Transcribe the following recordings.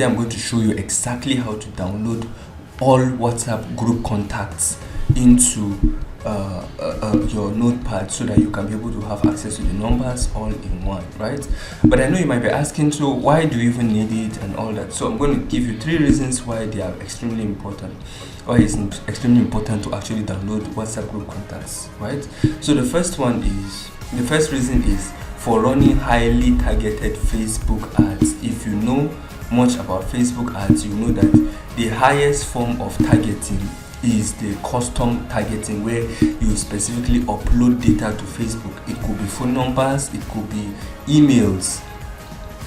I'm going to show you exactly how to download all WhatsApp group contacts into your notepad so that you can be able to have access to the numbers all in one, right? But I know you might be asking, so why do you even need it and all that? So I'm going to give you 3 reasons why they are extremely important. Why it's extremely important to actually download WhatsApp group contacts, right? So the first reason is for running highly targeted Facebook ads. If you know much about Facebook ads, you know that the highest form of targeting is the custom targeting, where you specifically upload data to Facebook. It could be phone numbers, it could be emails,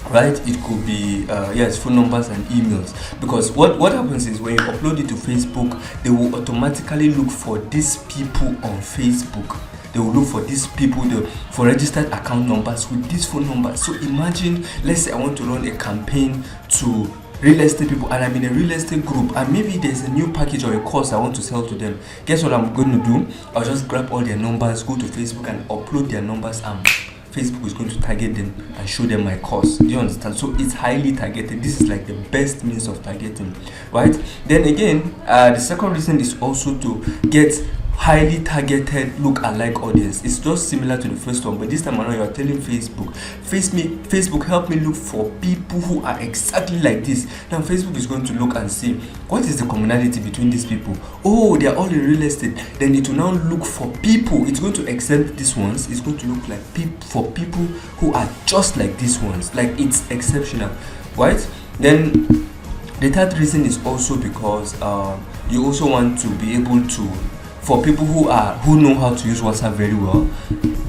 right? It could be phone numbers and emails, because what happens is when you upload it to Facebook, they will automatically look for these people on Facebook. They will look for these people for registered account numbers with these phone numbers. So imagine, let's say I want to run a campaign to real estate people and I'm in a real estate group, and maybe there's a new package or a course I want to sell to them. Guess what I'm going to do? I'll just grab all their numbers, go to Facebook and upload their numbers, and Facebook is going to target them and show them my course. Do you understand? So it's highly targeted. This is like the best means of targeting, right? Then again, the second reason is also to get highly targeted look-alike audience. It's just similar to the first one, but this time around you are telling Facebook, help me look for people who are exactly like this. Now Facebook is going to look and see what is the commonality between these people. Oh, they are all in real estate. Then it will now look for people. It's going to exempt these ones. It's going to look like for people who are just like these ones. Like, it's exceptional, right? Then the third reason is also because you also want to be able to, for people who know how to use WhatsApp very well,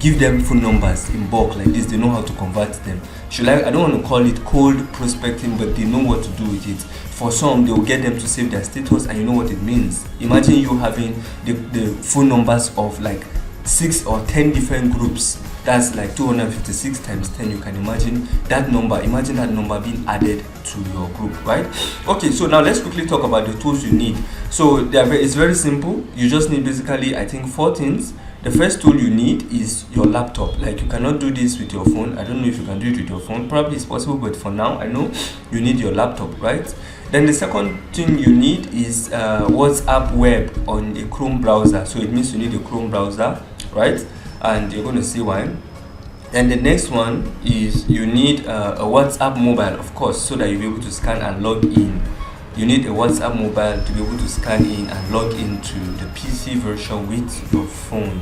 give them phone numbers in bulk like this. They know how to convert them. I don't want to call it cold prospecting, but they know what to do with it. For some, they will get them to save their status, and you know what it means. Imagine you having the phone numbers of like 6 or 10 different groups. That's like 256 times 10. You can imagine that number. Imagine that number being added to your group, right? Okay, so now let's quickly talk about the tools you need. So it's very simple. You just need basically, I think, 4 things. The first tool you need is your laptop. Like, you cannot do this with your phone. I don't know if you can do it with your phone. Probably it's possible, but for now, I know you need your laptop, right? Then the second thing you need is WhatsApp web on a Chrome browser. So it means you need a Chrome browser, right? And you're going to see why. And the next one is you need a WhatsApp mobile, of course, so that you'll be able to scan and log in. You need a WhatsApp mobile to be able to scan in and log into the PC version with your phone,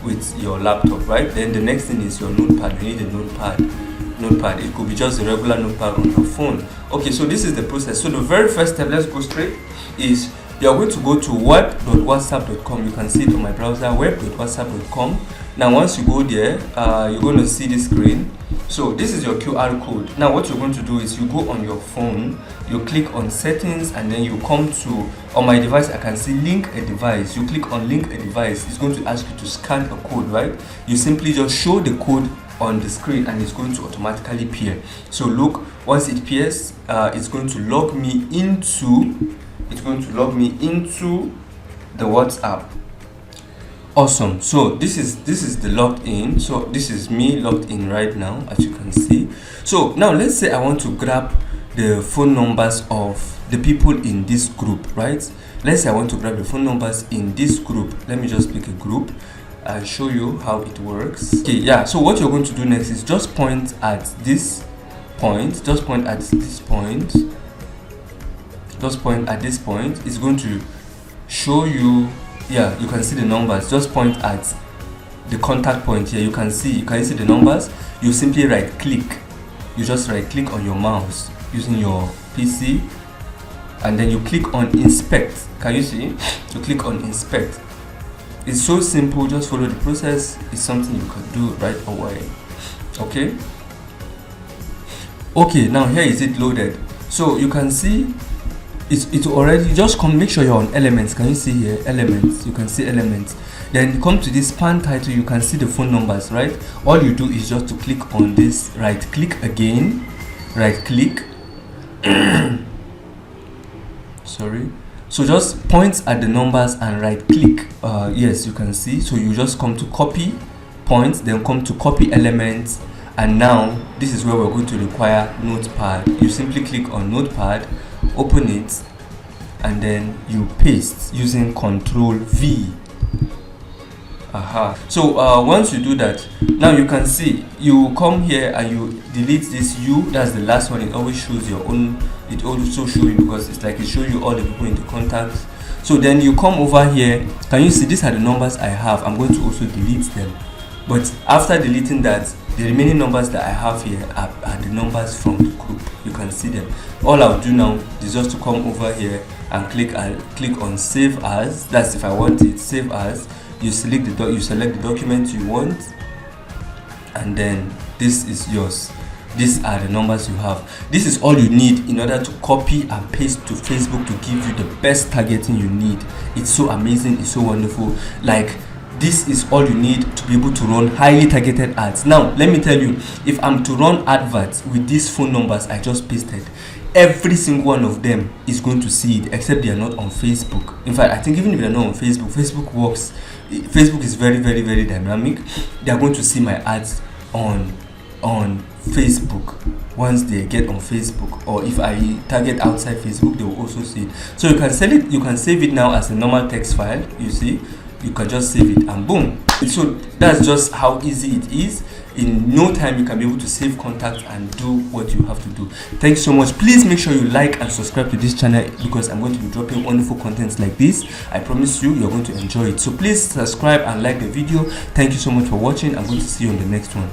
with your laptop, right? Then the next thing is your notepad. You need a notepad. It could be just a regular notepad on your phone. Okay, so this is the process. So the very first step, let's go straight, is you are going to go to web.whatsapp.com. You can see it on my browser, web.whatsapp.com. Now once you go there, you're going to see this screen. So this is your QR code. Now what you're going to do is you go on your phone, you click on settings, and then you come to, on my device I can see link a device. You click on link a device. It's going to ask you to scan a code, right? You simply just show the code on the screen and it's going to automatically appear. So look, once it appears, it's going to log me into the WhatsApp. Awesome. So this is the logged in. So this is me logged in right now, as you can see. So now let's say I want to grab the phone numbers of the people in this group, right? Let's say I want to grab the phone numbers in this group. Let me just pick a group and show you how it works. Okay, yeah. So what you're going to do next is just point at this point. Just point at this point. Just point at this point. It's going to show you. Yeah, you can see the numbers. Just point at the contact point here. You can see the numbers. You simply right click. You just right click on your mouse using your PC, and then you click on inspect. Can you see? You click on inspect. It's so simple. Just follow the process. It's something you can do right away. Okay, now here is it loaded. So you can see it's already, just make sure you're on elements. Can you see here elements? You can see elements. Then you come to this span title. You can see the phone numbers, right? All you do is just to click on this, right click again, right click sorry. So just point at the numbers and right click. Yes, you can see. So you just come to copy points, then come to copy elements, and now this is where we're going to require Notepad. You simply click on Notepad, open it, and then you paste using Control V. So once you do that, now you can see, you come here and you delete this U, that's the last one. It always shows your own, it also shows you, because it's like it shows you all the people in the contacts. So then you come over here, can you see these are the numbers I have? I'm going to also delete them, but after deleting that, the remaining numbers that I have here are the numbers from the group. You can see them. All I'll do now is just to come over here and click on Save As. That's if I want it. Save As. You select the document you want, and then this is yours. These are the numbers you have. This is all you need in order to copy and paste to Facebook to give you the best targeting you need. It's so amazing, it's so wonderful. Like, this is all you need to be able to run highly targeted ads. Now let me tell you, if I'm to run adverts with these phone numbers I just pasted, every single one of them is going to see it, except they are not on Facebook. In fact, I think even if they're not on Facebook, Facebook is very, very, very dynamic. They are going to see my ads on Facebook once they get on Facebook, or if I target outside Facebook, they will also see it. So you can save it now as a normal text file. You see, you can just save it and boom. So that's just how easy it is. In no time you can be able to save contacts and do what you have to do. Thanks so much. Please make sure you like and subscribe to this channel, because I'm going to be dropping wonderful contents like this. I promise you're going to enjoy it. So please subscribe and like the video. Thank you so much for watching. I'm going to see you on the next one.